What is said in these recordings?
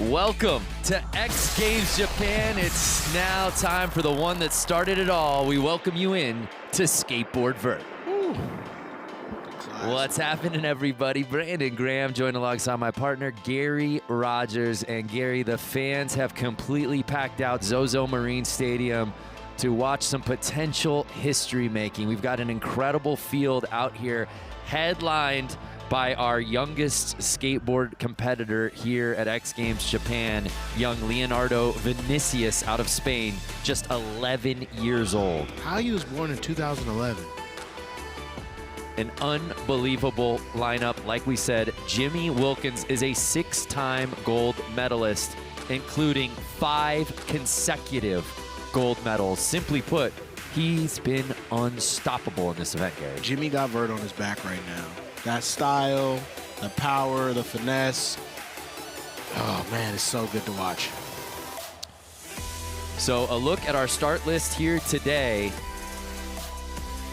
Welcome to X Games Japan. It's now time for the one that started it all. We welcome you in to Skateboard Vert. What's happening, everybody? Brandon Graham joined alongside my partner, Gary Rogers. And Gary, the fans have completely packed out Zozo Marine Stadium to watch some potential history making. We've got an incredible field out here, headlined by our youngest skateboard competitor here at X Games Japan, young Leonardo Vinicius out of Spain, just 11 years old. How he was born in 2011. An unbelievable lineup. Like we said, Jimmy Wilkins is a 6-time gold medalist, including 5 consecutive gold medals. Simply put, he's been unstoppable in this event, Gary. Jimmy got Vert on his back right now. That style, the power, the finesse. Oh man, it's so good to watch. So a look at our start list here today.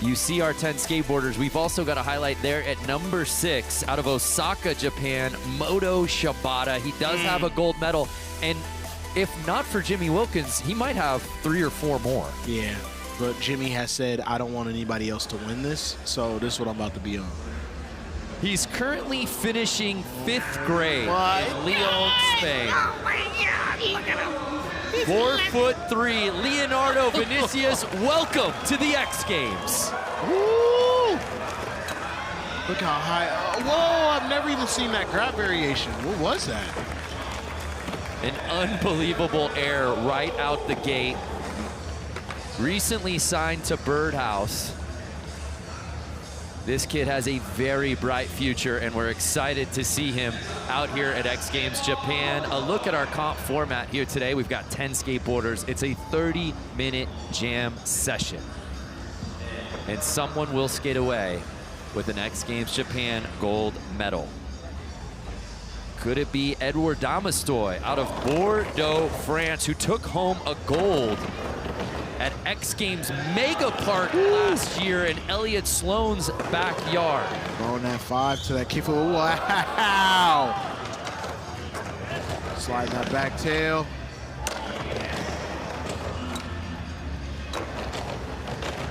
You see our 10 skateboarders. We've also got a highlight there at number 6 out of Osaka, Japan, Moto Shibata. He does have a gold medal, and if not for Jimmy Wilkins, he might have 3 or 4 more. Yeah, but Jimmy has said, I don't want anybody else to win this, so this is what I'm about to be on. He's currently finishing 5th grade in Lyon, Spain. 4'3", Leonardo Vinicius. Welcome to the X Games. Woo! Look how high. Whoa, I've never even seen that grab variation. What was that? An unbelievable air right out the gate. Recently signed to Birdhouse. This kid has a very bright future, and we're excited to see him out here at X Games Japan. A look at our comp format here today. We've got 10 skateboarders. It's a 30-minute jam session. And someone will skate away with an X Games Japan gold medal. Could it be Edouard Damastoy out of Bordeaux, France, who took home a gold at X Games Mega Park last year in Elliott Sloan's backyard? Throwing that 5 to that kickflip. Wow! Sliding that back tail.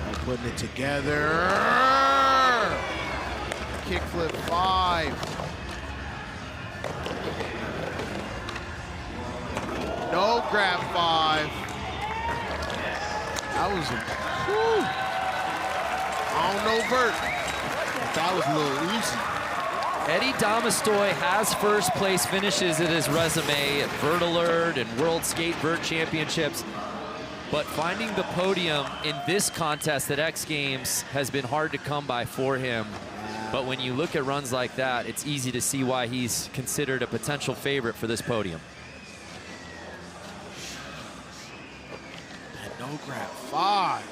And putting it together. Kickflip 5. No grab 5. That was a, whew. I don't know Vert. That was a little easy. Eddie Damastoy has first place finishes in his resume at Vert Alert and World Skate Vert Championships. But finding the podium in this contest at X Games has been hard to come by for him. But when you look at runs like that, it's easy to see why he's considered a potential favorite for this podium. No grab 5.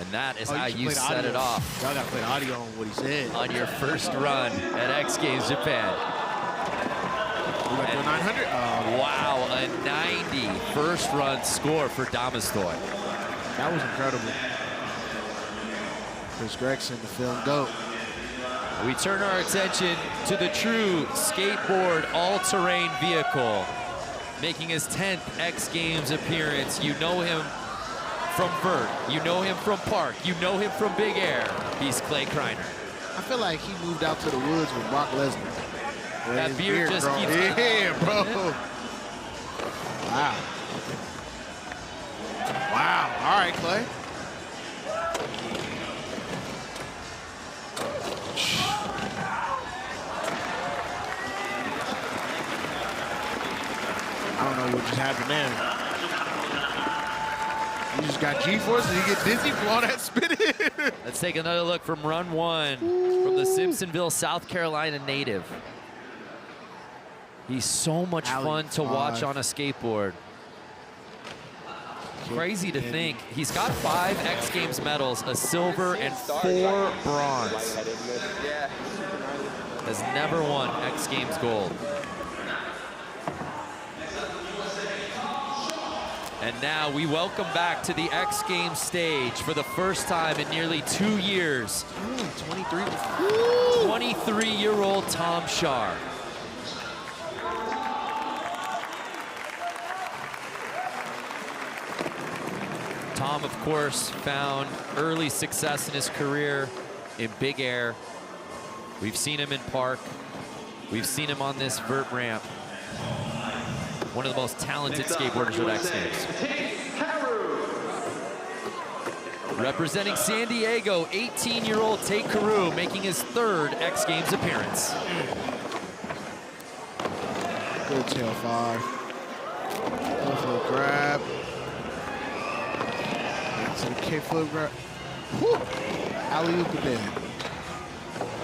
And that is how you set it off. Y'all gotta play the audio on what he said. On your first run at X Games Japan. We went to a 900. Wow, a 90 first run score for Damastoy. That was incredible. Chris Gregson, the film GOAT. We turn our attention to the true skateboard all-terrain vehicle, making his 10th X Games appearance. You know him from Vert, you know him from Park, you know him from Big Air. He's Clay Kreiner. I feel like he moved out to the woods with Brock Lesnar. That beard just bro. keeps... Yeah, bro. Wow. Wow. All right, Clay. I don't know what just happened there. You just got G-force and you get dizzy from all that spinning. Let's take another look from run 1 from the Simpsonville, South Carolina native. He's so much fun to watch on a skateboard. Crazy to think. He's got 5 X Games medals, a silver and 4 bronze. Has never won X Games gold. And now we welcome back to the X Games stage for the first time in nearly 2 years. 23. 23-year-old Tom Shar. Tom, of course, found early success in his career in big air. We've seen him in park. We've seen him on this vert ramp. One of the most talented skateboarders at X Games. Representing San Diego, 18-year-old Tate Carew making his 3rd X Games appearance. Good tail 5. Kickflip grab. Into the kickflip grab. Whew. Alley-oop again.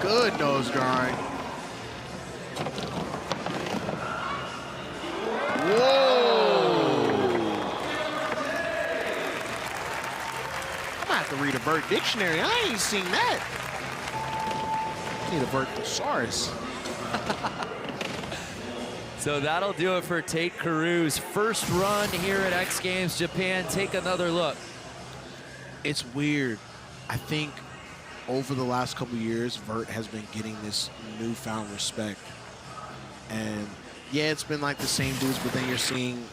Good nose grind. Whoa! I'm gonna have to read a vert dictionary. I ain't seen that. I need a vert thesaurus. So that'll do it for Tate Carew's first run here at X Games Japan. Take another look. It's weird. I think over the last couple years, vert has been getting this newfound respect. And yeah, it's been like the same dudes, but then you're seeing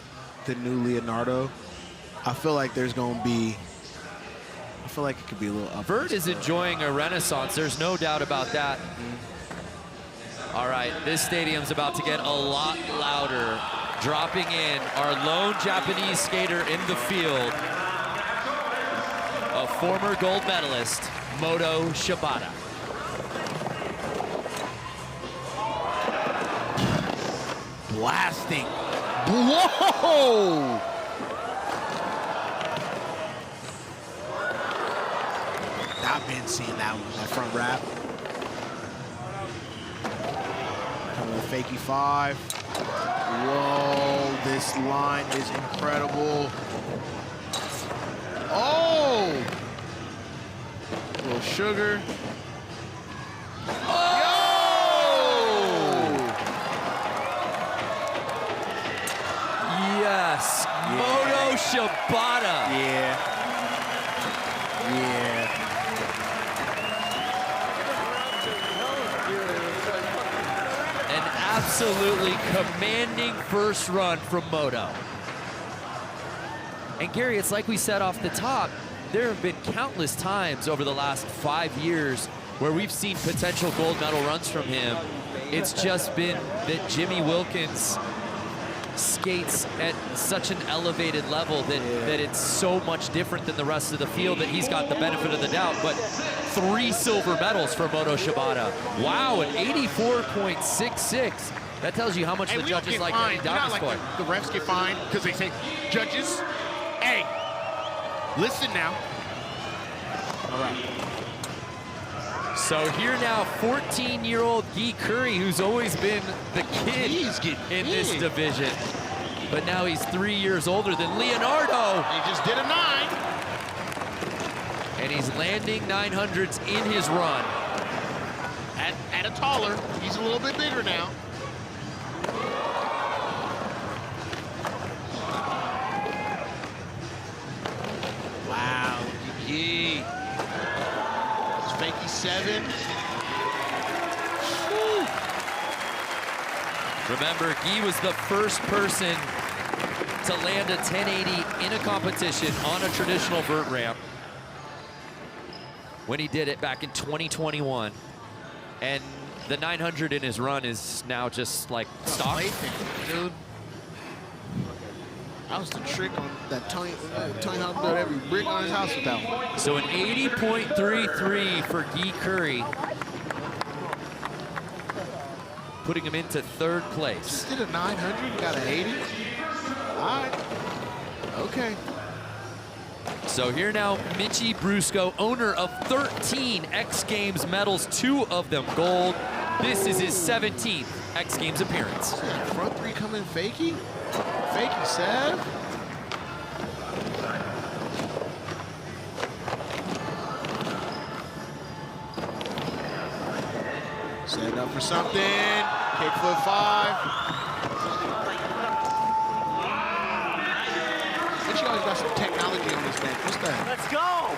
the new Leonardo. I feel like there's going to be, I feel like it could be a little up. Vert is enjoying a renaissance. There's no doubt about that. All right, this stadium's about to get a lot louder. Dropping in our lone Japanese skater in the field, a former gold medalist, Moto Shibata. Blasting. Whoa! I've been seeing that one, that front wrap. Coming with fakie 5. Whoa, this line is incredible. Oh! A little sugar. Oh! Yes, Yeah. Moto Shibata. Yeah. Yeah. An absolutely commanding first run from Moto. And Gary, it's like we said off the top, there have been countless times over the last 5 years where we've seen potential gold medal runs from him. It's just been that Jimmy Wilkins skates at such an elevated level that it's so much different than the rest of the field that he's got the benefit of the doubt. But 3 silver medals for Moto Shibata. Wow, an 84.66. That tells you how much the judges like that down the score. The refs get fined because they say, judges, hey, listen now. All right. So here now, 14-year-old Guy Curry, who's always been the kid in this division. But now he's 3 years older than Leonardo. He just did a 9. And he's landing 900s in his run. At a taller, he's a little bit bigger now. Wow, Guy. Fakie 7. Whew. Remember, Guy was the first person to land a 1080 in a competition on a traditional vert ramp when he did it back in 2021. And the 900 in his run is now just like stock. Dude. That was the trick on that Tony Hawk built every brick on his house with that one. So an 80.33 for Guy Curry, putting him into 3rd place. Just did a 900, got an 80. All right. Okay. So here now, Michi Brusco, owner of 13 X Games medals, 2 of them gold. This is his 17th X Games appearance. Front 3 coming fakie. Fakie 7. Setting up for something. Kickflip 5. Richie always got some technology on his neck. What's that? Let's go!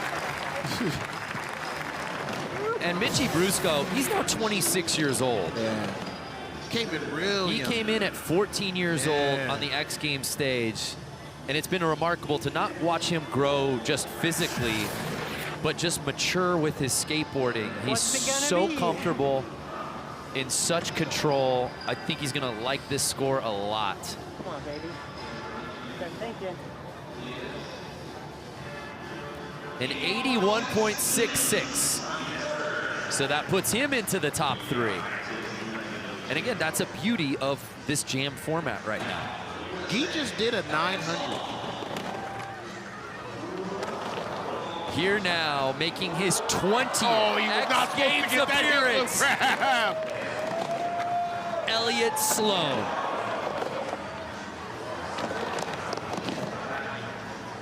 And Mitchie Brusco, he's now 26 years old. Yeah. Came in real He young. came in at 14 years old on the X Games stage. And it's been remarkable to not watch him grow just physically, but just mature with his skateboarding. He's so comfortable, in such control. I think he's gonna like this score a lot. Come on, baby. Start thinking. An 81.66. So that puts him into the top 3. And again, that's a beauty of this jam format right now. He just did a 900. Here now, making his 20th X Games appearance, Elliott Sloan.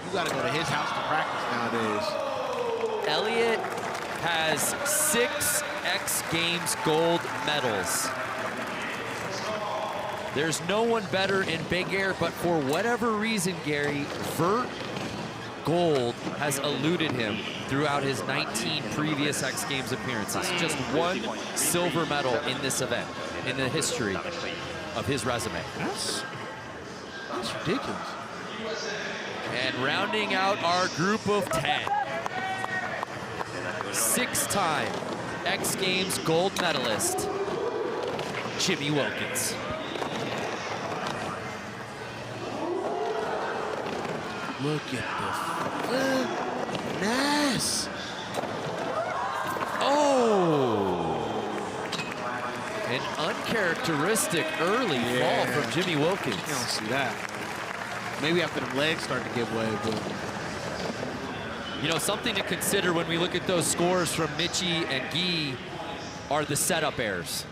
You gotta go to his house to practice nowadays. Elliott has 6 X Games gold medals. There's no one better in big air, but for whatever reason, Gary, Vert gold has eluded him throughout his 19 previous X Games appearances. Just 1 silver medal in this event, in the history of his resume. That's ridiculous. And rounding out our group of 10, 6-time X Games gold medalist, Jimmy Wilkins. Look at the finesse. Oh! An uncharacteristic early fall from Jimmy Wilkins. You don't see that. Maybe after the legs start to give way, but... You know, something to consider when we look at those scores from Mitchie and Guy are the setup errors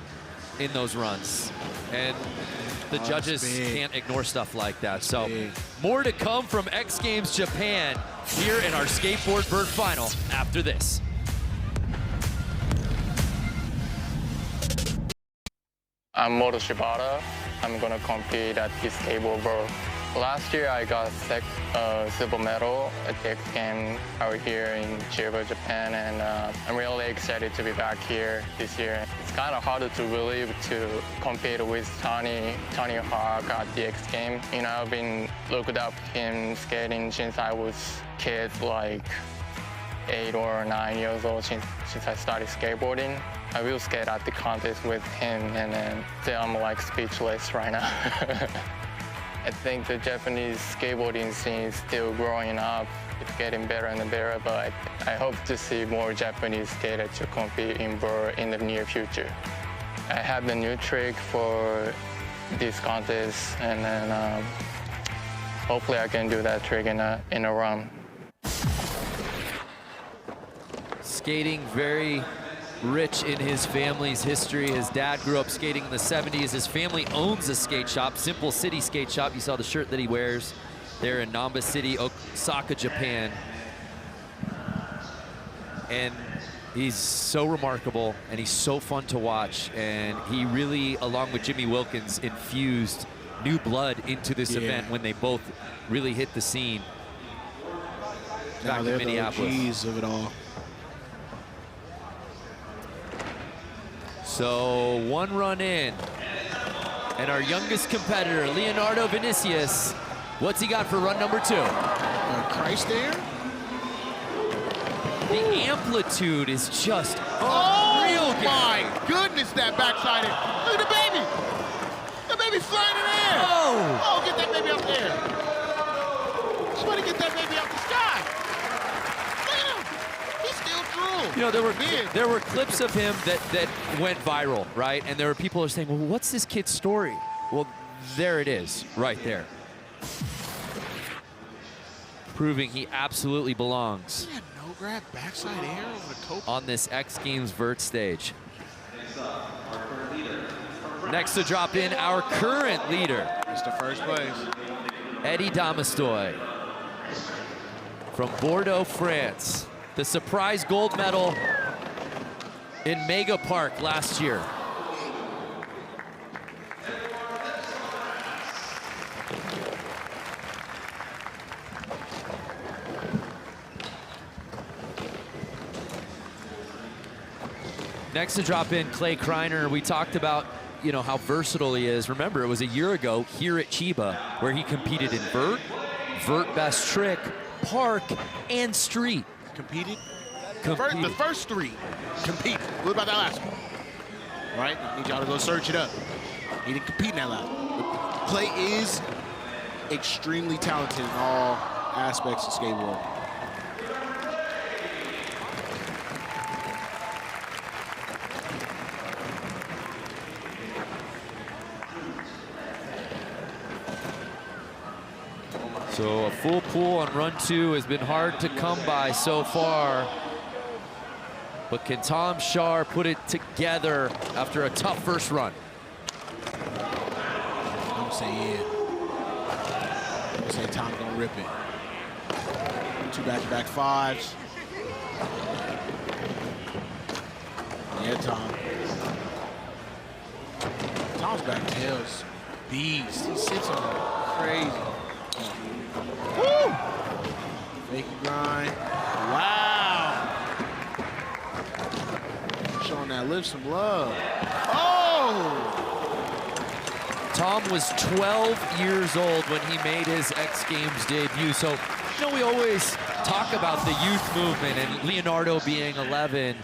in those runs. And the judges can't ignore stuff like that. So more to come from X Games Japan here in our Skateboard Vert final after this. I'm Moto Shibata. I'm gonna compete at the Skateboard Vert. Last year I got silver medal at the X Games out here in Chiba, Japan, and I'm really excited to be back here this year. It's kind of harder to believe to compete with Tony Hawk at the X Games. You know, I've been looking up him skating since I was kid, like 8 or 9 years old, since I started skateboarding. I will skate at the contest with him, and then I'm like speechless right now. I think the Japanese skateboarding scene is still growing up. It's getting better and better, but I hope to see more Japanese skaters to compete in Vert in the near future. I have the new trick for this contest, and then hopefully I can do that trick in a run. Skating very rich in his family's history. His dad grew up skating in the 70s. His family owns a skate shop, Simple City Skate Shop. You saw the shirt that he wears there in Namba City, Osaka, Japan. And he's so remarkable, and he's so fun to watch. And he really, along with Jimmy Wilkins, infused new blood into this event when they both really hit the scene back in Minneapolis. The OGs of it all. So 1 run in, and our youngest competitor, Leonardo Vinicius, what's he got for run number 2? Christ there? The amplitude is just unreal. Oh my goodness, that backside. Look at the baby. The baby's flying in the air. Oh, get that baby out there. Somebody get that baby out the sky. Look at him. He's still drool. You know, there were clips of him that went viral, right? And there were people who were saying, well, what's this kid's story? Well, there it is, right there. Proving he absolutely belongs no grab backside air over the cope on this X Games Vert stage. Next to drop in our current leader. It's the first place. Eddie Damastoy from Bordeaux, France. The surprise gold medal in Mega Park last year. Next to drop in Clay Kreiner. We talked about, you know, how versatile he is. Remember, it was a year ago here at Chiba where he competed in vert, best trick, park, and street. Competed? The first three competed. What about that last one? Right? I need y'all to go search it up. He didn't compete in that last one. Clay is extremely talented in all aspects of skateboarding. So a full pool on run 2 has been hard to come by so far. But can Tom Shar put it together after a tough first run? I'm gonna say yeah. I'm gonna say Tom's gonna rip it. 2 back-to-back 5s. Yeah, Tom. Tom's back tails beast. He sits on it crazy. Woo! Fake and grind. Wow. Showing that lift some love. Oh! Tom was 12 years old when he made his X Games debut. So, you know, we always talk about the youth movement and Leonardo being 11.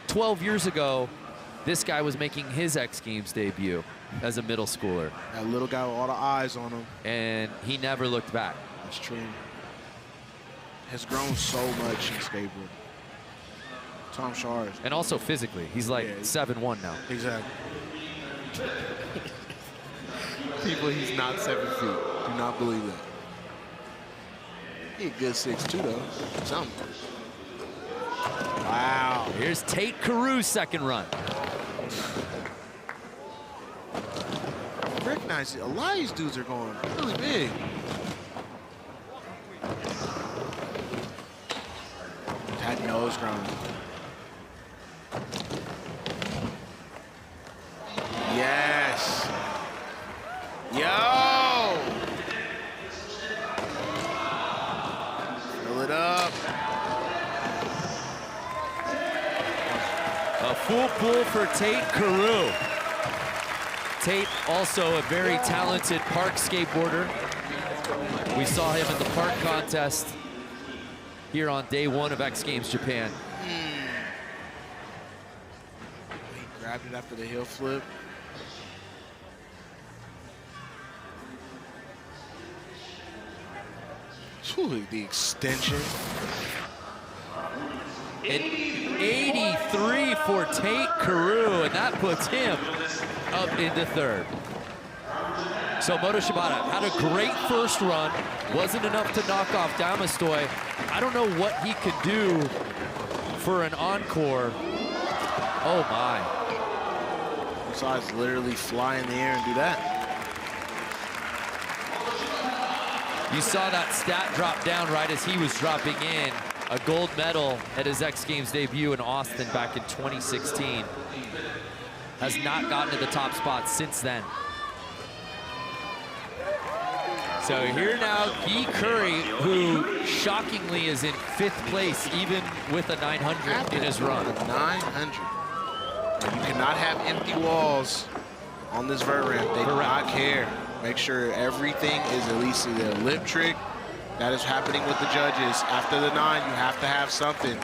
12 years ago, this guy was making his X Games debut as a middle schooler. That little guy with all the eyes on him. And he never looked back. That's true. Has grown so much in skateboarding. Tom Shar. And also physically. He's like 7'1" now. Exactly. People, he's not 7 feet. Do not believe that. He a good 6'2", though. Something. Wow. Here's Tate Carew, second run. Recognize it. A lot of these dudes are going really big. That nose grind. Yes. Yo. Fill it up. A full pull for Tate Carew. Tate, also a very talented park skateboarder. We saw him in the park contest here on day 1 of X Games Japan. He grabbed it after the heel flip. Ooh, the extension. An 83 for Tate Carew, and that puts him up into third. So Moto Shibata had a great first run. Wasn't enough to knock off Damastoy. I don't know what he could do for an encore. Oh my. Besides literally fly in the air and do that. You saw that stat drop down right as he was dropping in. A gold medal at his X Games debut in Austin back in 2016. Has not gotten to the top spot since then. So here now, Guy Curry, who shockingly is in 5th place, even with a 900 in his run. 900. You cannot have empty walls on this vert ramp. They do not care. Make sure everything is at least either a lip trick. That is happening with the judges. After the 9, you have to have something.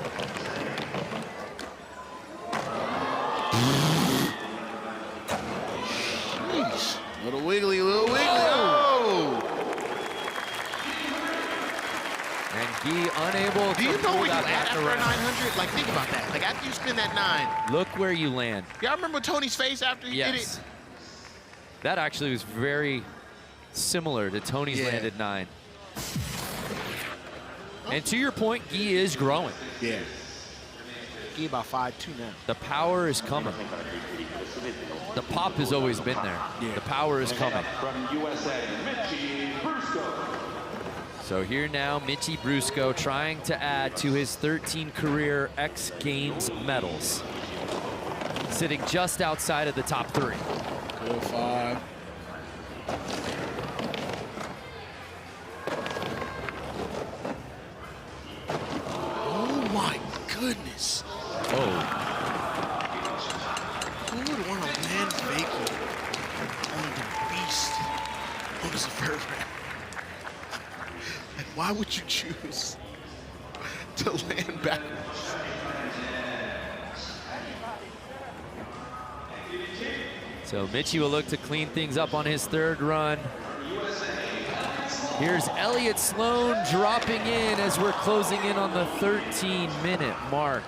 Jeez. Little wiggly, little wiggly. Oh! And Guy unable Do you to know pull where you that at back after a around. 900? Like, think about that. Like, after you spin that 9. Look where you land. Y'all remember Tony's face after he did it? That actually was very similar to Tony's landed 9. And to your point, Guy is growing. Yeah. Guy about 5'2" now. The power is coming. The pop has always been there. Yeah. The power is coming. From USA, Mitchie Brusco. So here now, Mitchie Brusco trying to add to his 13 career X Games medals. Sitting just outside of the top 3. Good 5. Oh my goodness. Oh. Who would want to land Fakie on the beast on his vert ramp? Like, why would you choose to land backwards? So Mitchie will look to clean things up on his third run. Here's Elliott Sloan dropping in as we're closing in on the 13-minute mark.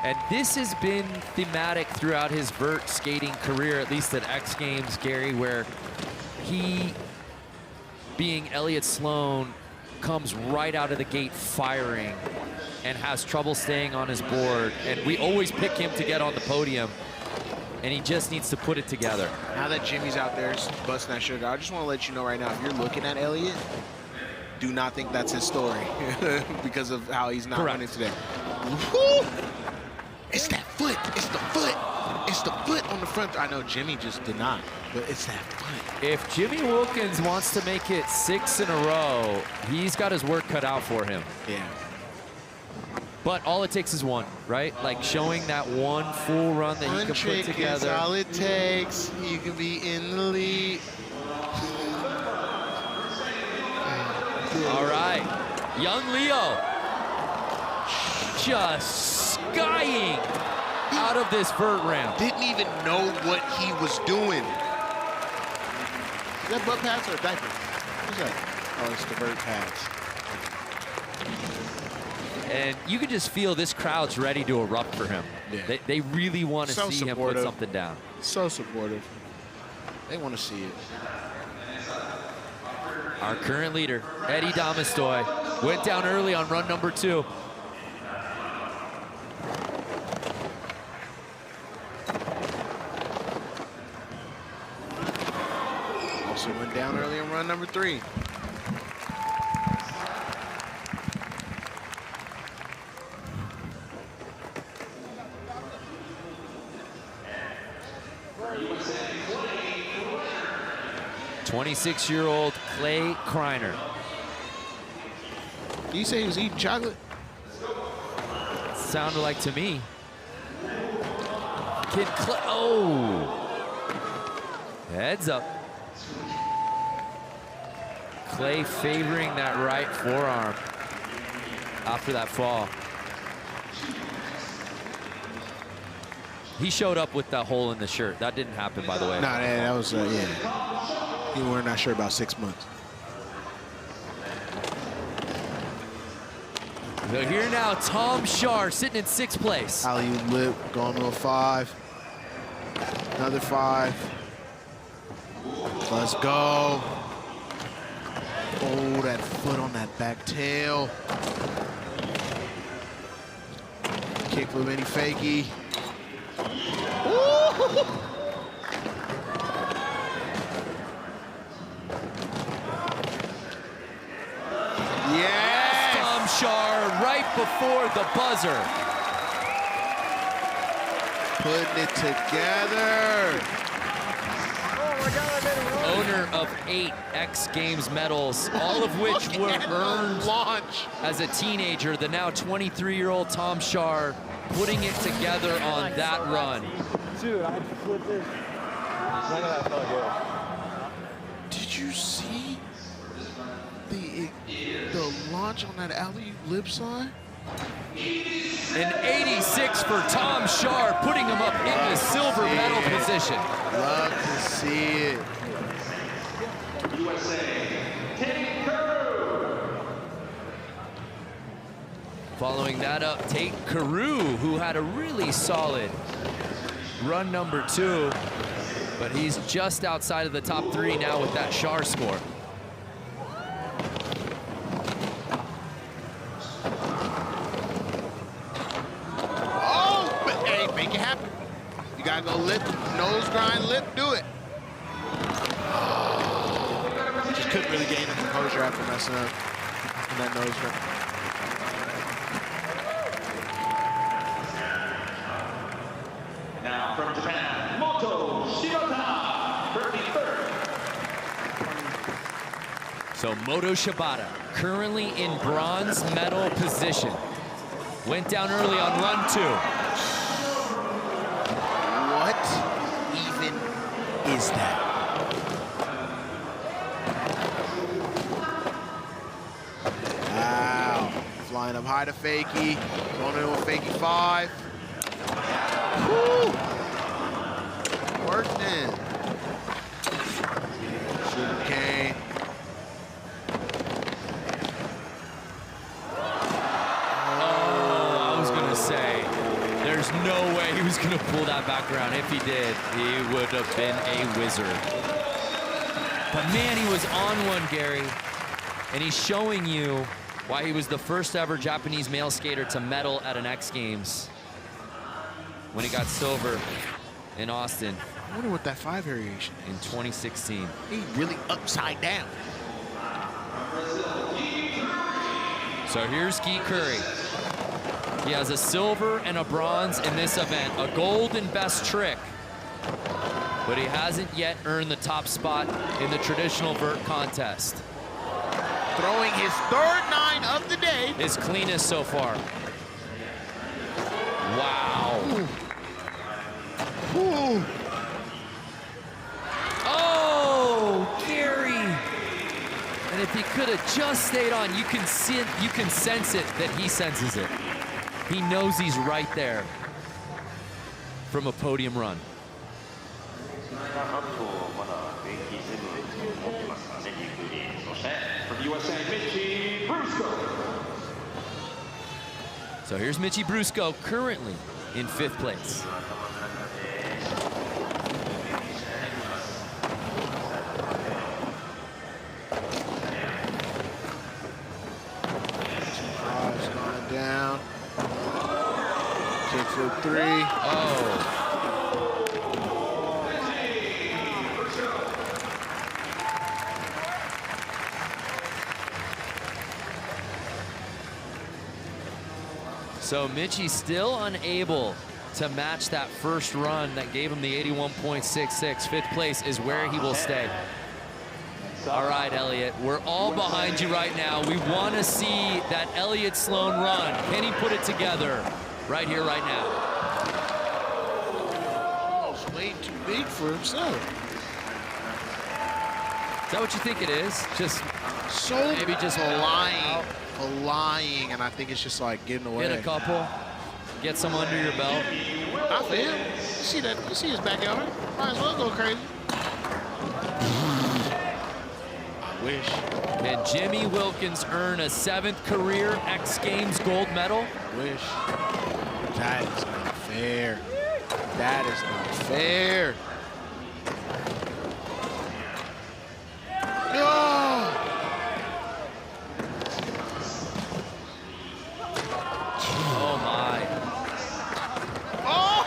And this has been thematic throughout his vert skating career, at least at X Games, Gary, where he, being Elliott Sloan, comes right out of the gate firing and has trouble staying on his board. And we always pick him to get on the podium, and he just needs to put it together. Now that Jimmy's out there busting that sugar, I just want to let you know right now, if you're looking at Elliott, do not think that's his story because of how he's not running today. Woo! It's that foot. It's the foot. It's the foot on the front. I know Jimmy just did not, but it's that foot. If Jimmy Wilkins wants to make it 6 in a row, he's got his work cut out for him. Yeah. But all it takes is one, right? Like showing that one full run that he can put together. That's all it takes. You can be in the lead. All right, young Leo just skying out of this vert ramp. Didn't even know what he was doing. Is that butt pads or a diaper? What's that? Oh, it's the vert pads. And you can just feel this crowd's ready to erupt for him. Yeah. They really want to see him put something down. So supportive. They want to see it. Our current leader, Eddie Domastoy, went down early on run number 2. Also went down early on run number 3. USA 26-year-old Clay Kreiner. Did you say he was eating chocolate? Sounded like to me. Kid Clay, oh! Heads up. Clay favoring that right forearm after that fall. He showed up with that hole in the shirt. That didn't happen, by the way. No, that was, yeah. You were not sure about 6 months. So here now, Tom Shar sitting in 6th place. Alley-oop lip, going to a 5. Another 5. Let's go. Oh, that foot on that back tail. Kickflip any fakie. Woo! Yes, Tom Shar right before the buzzer. Putting it together. Owner of 8 X Games medals, all of which were earned launch as a teenager. The now 23-year-old Tom Shar putting it together on that run. Dude, I had to flip this. None of that felt good. Did you see the launch on that alley lip sign? An 86 for Tom Shar, putting him up in the silver medal position. Love to see it. USA Tate Carew. Following that up, Tate Carew, who had a really solid run number 2, but he's just outside of the top 3 now with that Shar score. Oh, but hey, make it happen. You gotta go lip, nose grind, lip, do it. He just couldn't really gain the composure after messing up in that nose grind. Now from Japan, Moto Shibata, 33rd. So Moto Shibata, currently in bronze medal position. Went down early on run 2. What? is that? Wow. Flying up high to fakie. Going into a fakie 5. Woo! Worked in. Sugar cane. Oh, I was going to say, there's no way he was going to pull that back around. If he did, he would have been a wizard. But man, he was on one, Gary. And he's showing you why he was the first ever Japanese male skater to medal at an X Games when he got silver in Austin I wonder what that 5 variation in 2016. He really upside down. So here's Guy Curry. He has a silver and a bronze in this event, a gold in best trick, but he hasn't yet earned the top spot in the traditional vert contest. Throwing his 3rd 9 of the day. His cleanest so far. Wow. Ooh. Ooh. Oh, Gary. And if he could have just stayed on, you can see it, you can sense it that he senses it. He knows he's right there from a podium run. From USA, Mitchie Brusco. So here's Mitchie Brusco, currently in 5th place. Down. Kick flip 3. Oh. So Mitchie still unable to match that first run that gave him the 81.66. 5th place is where he will stay. All right, Elliott, we're all behind you right now. We want to see that Elliott Sloan run. Can he put it together right here, right now? Oh, it's way too big for himself. Is that what you think it is? Just So maybe just lying, and I think it's just like getting away. get a couple, get some under your belt. Not for him. You see that? You see his backyard? Might as well go crazy. I wish. Can Jimmy Wilkins earn a 7th career X Games gold medal? Wish. That is not fair. That is not fair. Oh! Oh my. Oh!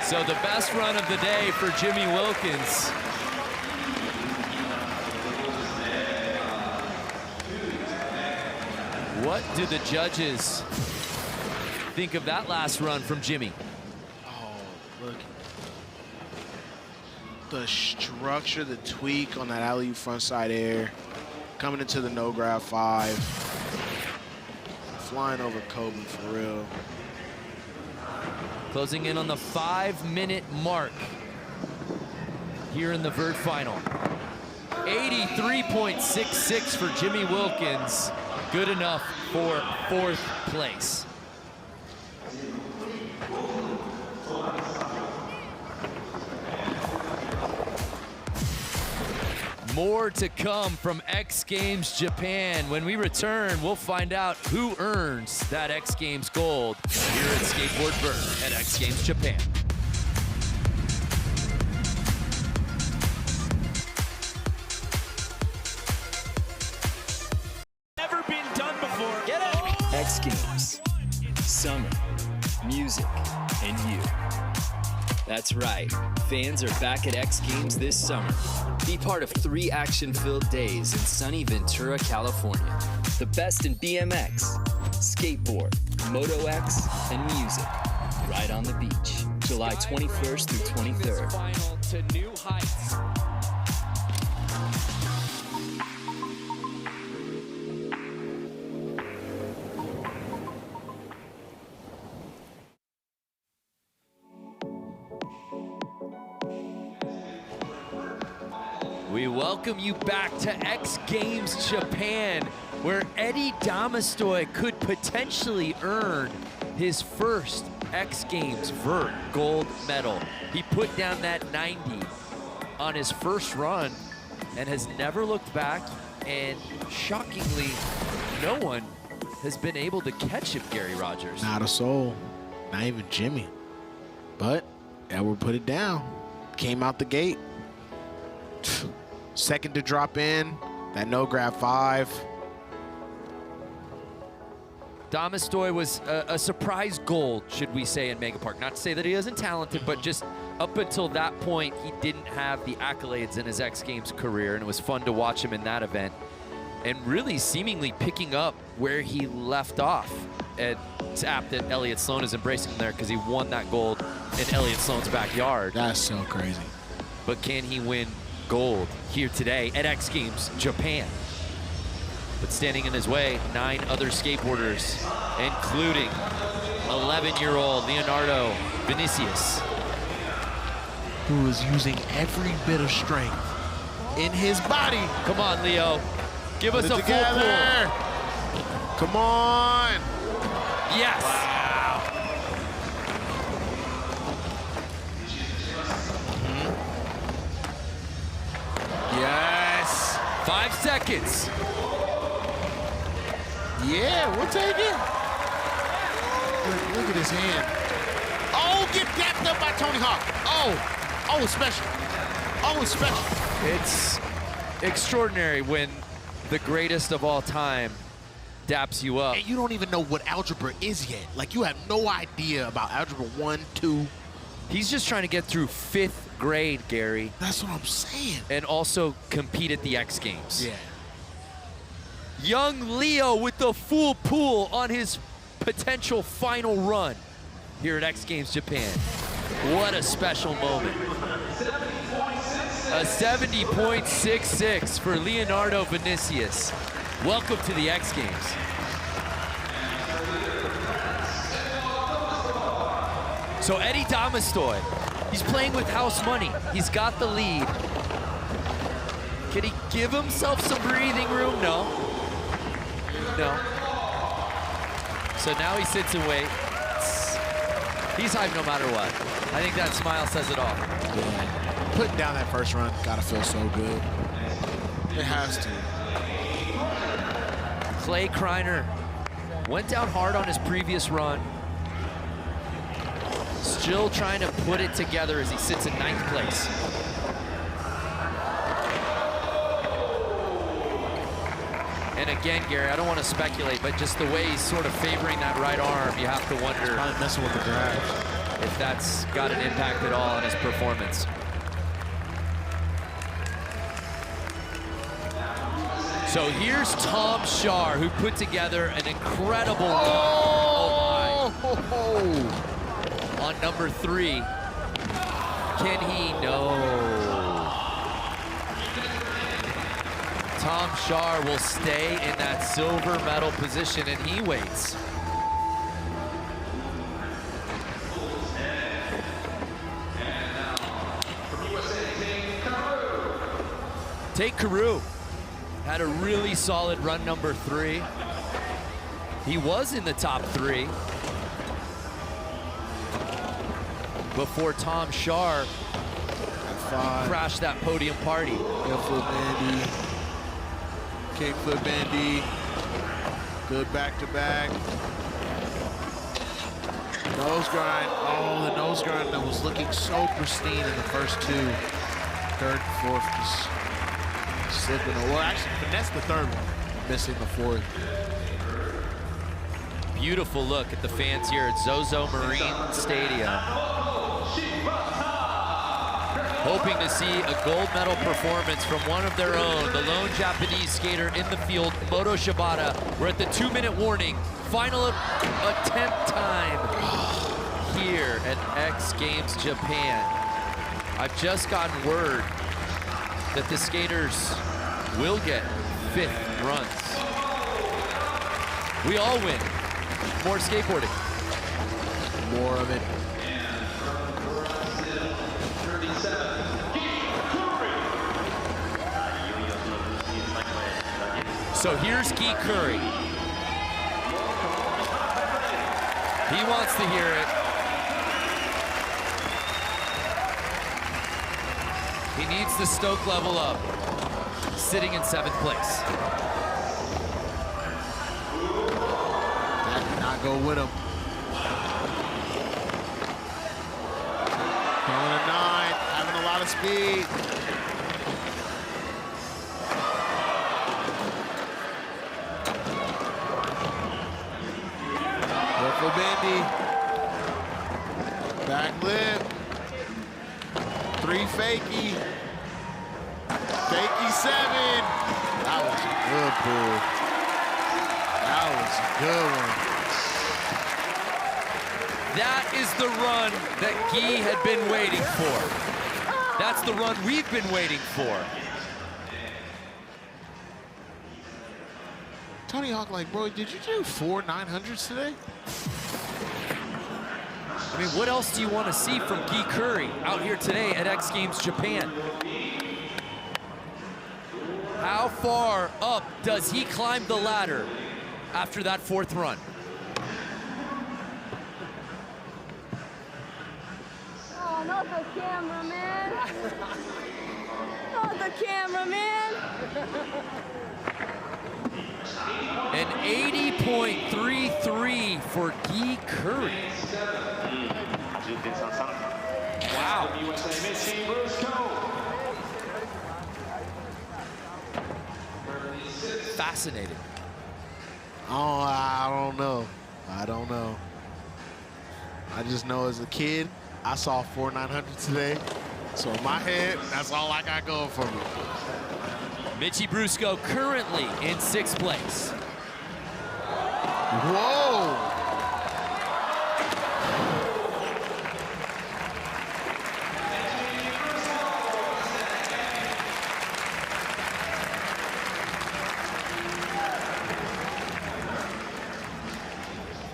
So the best run of the day for Jimmy Wilkins. What do the judges think of that last run from Jimmy? Oh, look. The structure, the tweak on that alley-oop frontside air. Coming into the no-grab 5. Flying over Kobe for real. Closing in on the 5-minute mark here in the vert final. 83.66 for Jimmy Wilkins. Good enough for 4th place. More to come from X Games Japan. When we return, we'll find out who earns that X Games gold here at Skateboard Vert at X Games Japan. Never been done before. Get it? X Games. Summer, music, and you. That's right. Fans are back at X Games this summer. Be part of 3 action-filled days in sunny Ventura, California. The best in BMX, skateboard, Moto X, and music. Right on the beach. July 21st through 23rd. Final to new heights. We welcome you back to X Games Japan, where Eddie Damastoy could potentially earn his first X Games Vert gold medal. He put down that 90 on his first run and has never looked back, and shockingly, no one has been able to catch him, Gary Rogers. Not a soul, not even Jimmy. But Edward put it down, came out the gate. Second to drop in, that no grab 5. Damastoy was a surprise gold, should we say, in Mega Park. Not to say that he isn't talented, but just up until that point, he didn't have the accolades in his X Games career, and it was fun to watch him in that event. And really seemingly picking up where he left off. And it's apt that Elliott Sloan is embracing him there because he won that gold in Elliott Sloan's backyard. That's so crazy. But can he win gold here today at X Games Japan? But standing in his way, 9 other skateboarders, including 11-year-old Leonardo Vinicius, who is using every bit of strength in his body. Come on, Leo. Give us a full together. Come on. Yes. Wow. Yes. 5 seconds. Yeah, we'll take it. Look at his hand. Oh, get dapped up by Tony Hawk. Oh, it's special. Oh, it's special. It's extraordinary when the greatest of all time daps you up. And you don't even know what algebra is yet. Like, you have no idea about algebra 1, 2. He's just trying to get through 5th grade, Gary. That's what I'm saying. And also compete at the X Games. Yeah. Young Leo with the full pool on his potential final run here at X Games Japan. What a special moment. A 70.66 for Leonardo Vinicius. Welcome to the X Games. So Eddie Damastoy, he's playing with house money. He's got the lead. Can he give himself some breathing room? No. No. So now he sits and waits. He's hyped no matter what. I think that smile says it all. Yeah. Putting down that first run, gotta feel so good. It has to. Clay Kreiner went down hard on his previous run. Still trying to put it together as he sits in 9th place. And again, Gary, I don't want to speculate, but just the way he's sort of favoring that right arm, you have to wonder Probably messing with the drive. if that's got an impact at all on his performance. So here's Tom Schar, who put together an incredible on number 3. Can he? No. Tom Schar will stay in that silver medal position, and he waits. Tate Carew had a really solid run, number 3. He was in the top 3 before Tom Schar crashed that podium party. Kickflip bandy. Kickflip bandy. Good back-to-back. Nose grind. Oh, the nose grind that was looking so pristine in the first 2. 3rd, 4th, just slipping. Well, actually, finessed the 3rd one. Missing the 4th. Beautiful look at the fans here at Zozo Marine Stadium. Hoping to see a gold medal performance from one of their own, the lone Japanese skater in the field, Moto Shibata. We're at the 2-minute warning. Final attempt time here at X Games Japan. I've just gotten word that the skaters will get 5th runs. We all win. More skateboarding. More of it. So here's Guy Curry. He wants to hear it. He needs the Stoke level up. Sitting in 7th place. That did not go with him. Going to 9, having a lot of speed. For Bendy. Back lip. 3 fakie. Fakie 7. That was a good pull. That was a good one. That is the run that Guy had been waiting for. That's the run we've been waiting for. Tony Hawk like, bro, did you do 4 900s today? I mean, what else do you want to see from Guy Curry out here today at X Games Japan? How far up does he climb the ladder after that 4th run? Oh, not the cameraman. Not the cameraman. An 80.33 for Guy Curry. Wow. Fascinating. Oh, I don't know. I don't know. I just know as a kid, I saw 4 900s today. So in my head, that's all I got going for me. Mitchie Brusco currently in 6th place. Whoa!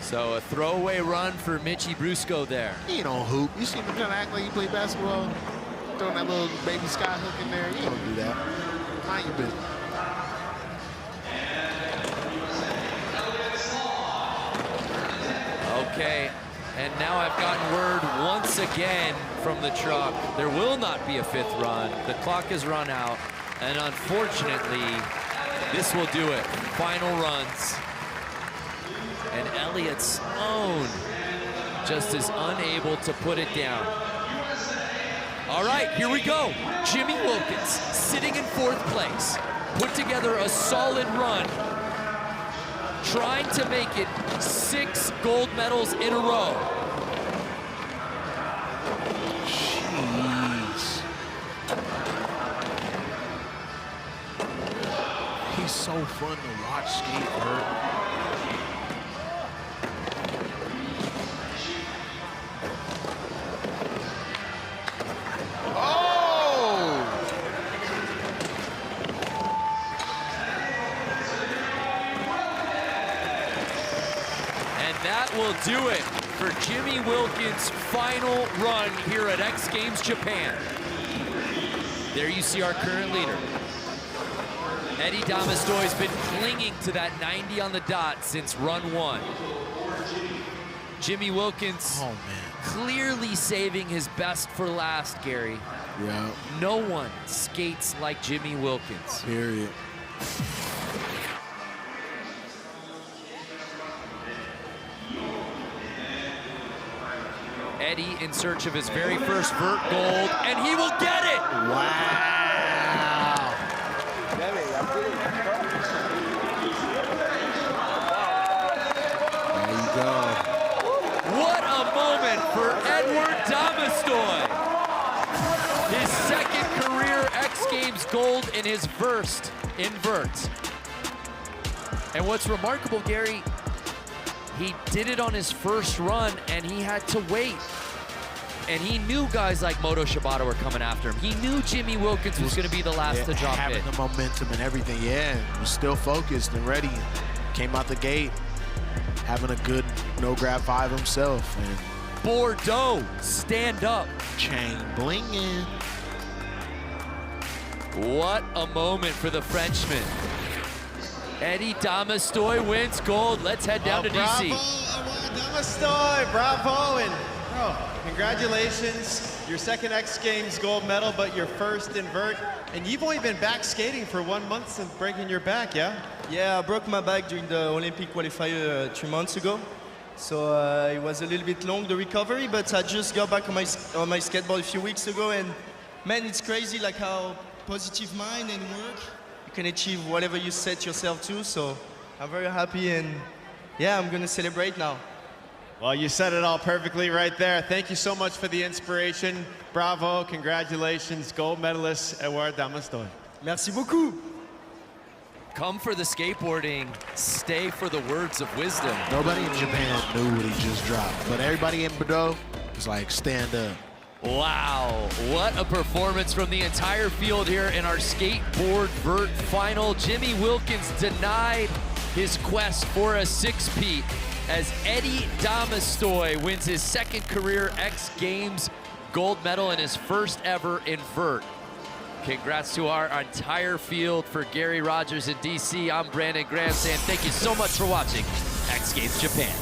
So a throwaway run for Mitchie Brusco there. You don't hoop. You see him trying to act like you play basketball? Throwing that little baby sky hook in there. You don't do that. Mind your business. Okay, and now I've gotten word once again from the truck, there will not be a 5th run. The clock has run out, and unfortunately, this will do it. Final runs. And Elliott Sloan just is unable to put it down. All right, here we go. Jimmy Wilkins sitting in 4th place. Put together a solid run. Trying to make it 6 gold medals in a row. Jeez. He's so fun to watch Skateboard. That will do it for Jimmy Wilkins' final run here at X Games Japan. There you see our current leader. Eddie Damastoy's been clinging to that 90 on the dot since run 1. Jimmy Wilkins clearly saving his best for last, Gary. Yeah. No one skates like Jimmy Wilkins. Period. Eddie in search of his very first vert gold, and he will get it! Wow! There you go. What a moment for Edward Damastoy! His 2nd career X Games gold and his first in vert. And what's remarkable, Gary, he did it on his first run, and he had to wait. And he knew guys like Moto Shibata were coming after him. He knew Jimmy Wilkins was going to be the last to drop having in. the momentum and everything, yeah. Was still focused and ready. Came out the gate having a good no-grab 5 himself. And Bordeaux, stand up. Chain blinging. What a moment for the Frenchman. Eddie Damastoy wins gold. Let's head down to DC. Damastoy, bravo, and bro, congratulations. Your second X Games gold medal, but your first in vert. And you've only been back skating for 1 month since breaking your back, yeah? Yeah, I broke my back during the Olympic qualifier 3 months ago. So it was a little bit long, the recovery, but I just got back on my skateboard a few weeks ago, and man, it's crazy like how positive mind and work, you can achieve whatever you set yourself to. So I'm very happy, and yeah, I'm gonna celebrate now. Well, you said it all perfectly right there. Thank you so much for the inspiration. Bravo, congratulations, gold medalist, Edouard Damastoy. Merci beaucoup. Come for the skateboarding, stay for the words of wisdom. Nobody in Japan knew what he just dropped, but everybody in Bordeaux was like, stand up. Wow, what a performance from the entire field here in our Skateboard Vert final. Jimmy Wilkins denied his quest for a six-peat as Eddie Damastoy wins his second career X Games gold medal and his first ever in vert. Congrats to our entire field. For Gary Rogers in DC, I'm Brandon Graham saying thank you so much for watching X Games Japan.